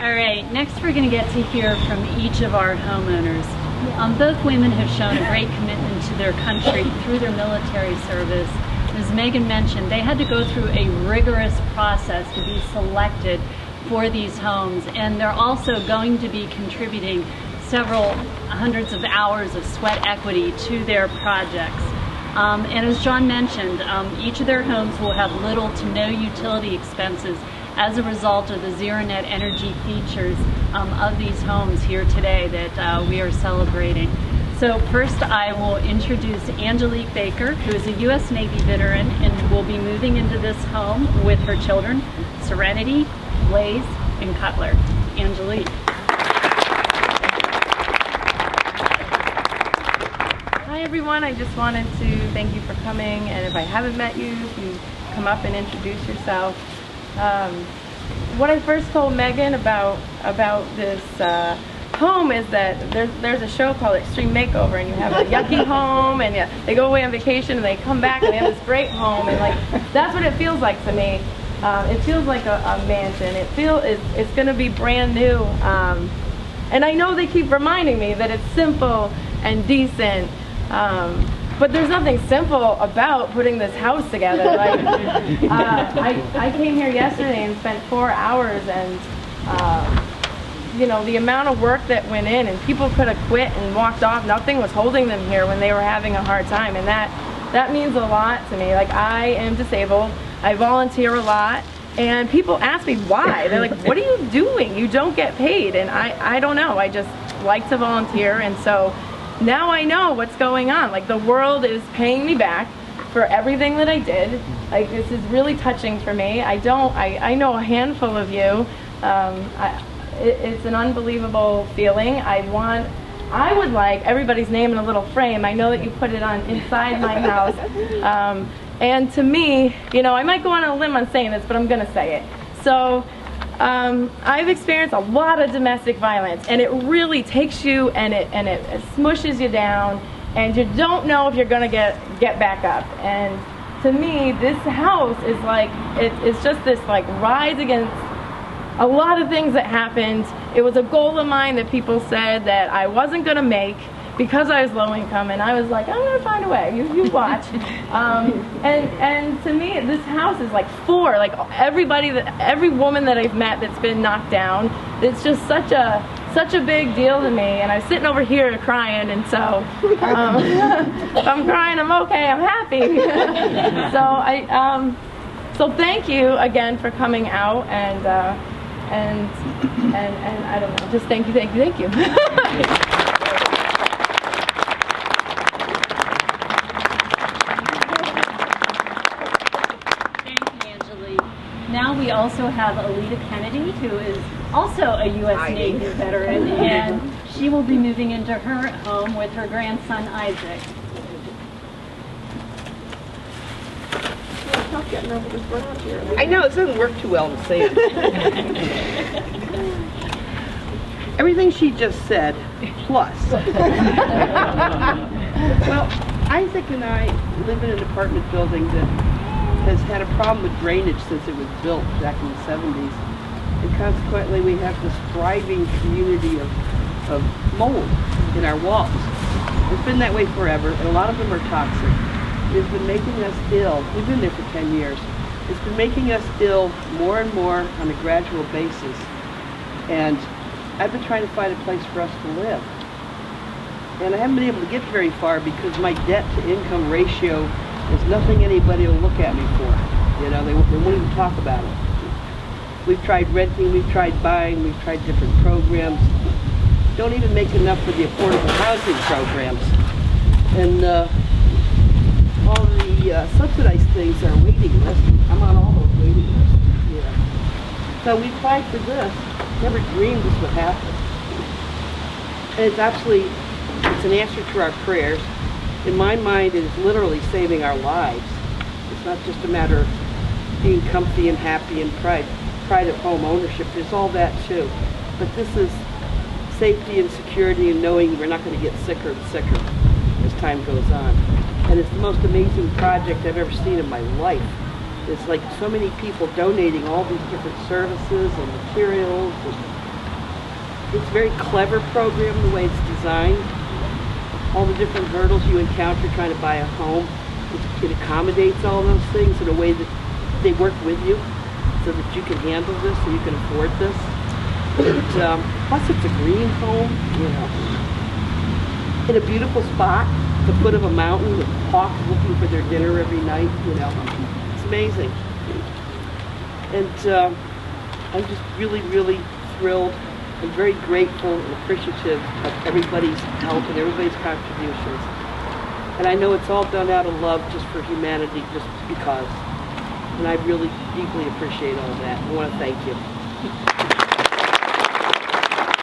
All right, next we're going to get to hear from each of our homeowners. Both women have shown a great commitment to their country through their military service. As Megan mentioned, they had to go through a rigorous process to be selected for these homes, and they're also going to be contributing several hundreds of hours of sweat equity to their projects. And as John mentioned, each of their homes will have little to no utility expenses as a result of the ZeroNet energy features of these homes here today that we are celebrating. So first I will introduce Angelique Baker, who is a U.S. Navy veteran and who will be moving into this home with her children, Serenity, Blaze, and Cutler. Angelique. Hi everyone, I just wanted to thank you for coming, and if I haven't met you, if you come up and introduce yourself. What I first told Megan about this home is that there's a show called Extreme Makeover, and you have a yucky home, and they go away on vacation and they come back and they have this great home, and like that's what it feels like to me. It feels like a mansion. It's going to be brand new, and I know they keep reminding me that it's simple and decent. But there's nothing simple about putting this house together. Like, I came here yesterday and spent 4 hours, and you know, the amount of work that went in, and people could have quit and walked off. Nothing was holding them here when they were having a hard time, and that means a lot to me. Like, I am disabled. I volunteer a lot, and people ask me why. They're like, "What are you doing? You don't get paid." And I don't know. I just like to volunteer, and so now I know what's going on. Like, the world is paying me back for everything that I did. Like, this is really touching for me. I know a handful of you. It's an unbelievable feeling. I would like everybody's name in a little frame. I know that you put it on inside my house. And to me, you know, I might go on a limb on saying this, but I'm gonna say it. So I've experienced a lot of domestic violence, and it really takes you and it smushes you down, and you don't know if you're gonna get back up. And to me, this house is like it's just this like rise against a lot of things that happened. It was a goal of mine that people said that I wasn't gonna make because I was low income, and I was like, I'm gonna find a way. You watch. And to me, this house is like every woman that I've met that's been knocked down. It's just such a big deal to me. And I'm sitting over here crying, and so if I'm crying, I'm okay. I'm happy. So thank you again for coming out, and I don't know, just thank you. Now we also have Alita Kennedy, who is also a U.S. Navy veteran, and she will be moving into her home with her grandson, Isaac. I know, it doesn't work too well in sand. Everything she just said, plus. Well, Isaac and I live in an apartment building that has had a problem with drainage since it was built back in the 70s. And consequently, we have this thriving community of mold in our walls. It's been that way forever, and a lot of them are toxic. It's been making us ill. We've been there for 10 years. It's been making us ill more and more on a gradual basis. And I've been trying to find a place for us to live. And I haven't been able to get very far because my debt to income ratio is nothing anybody will look at me for. You know, they won't even talk about it. We've tried renting, we've tried buying, we've tried different programs. Don't even make enough for the affordable housing programs. And all the subsidized things are waiting lists. I'm on all those waiting lists. Yeah. So we applied for this. Never dreamed this would happen. And it's an answer to our prayers. In my mind, it is literally saving our lives. It's not just a matter of being comfy and happy and pride of home ownership. There's all that too. But this is safety and security and knowing we're not going to get sicker and sicker as time goes on. And it's the most amazing project I've ever seen in my life. It's like so many people donating all these different services and materials. And It's a very clever program, the way it's designed. All the different hurdles you encounter trying to buy a home. It accommodates all those things in a way that they work with you so that you can handle this, so you can afford this. Plus it's a green home, you know, in a beautiful spot, at the foot of a mountain with hawks looking for their dinner every night, you know. It's amazing. And I'm just really, really thrilled and very grateful and appreciative of everybody's help and everybody's contributions. And I know it's all done out of love just for humanity, just because. And I really deeply appreciate all that. I want to thank you.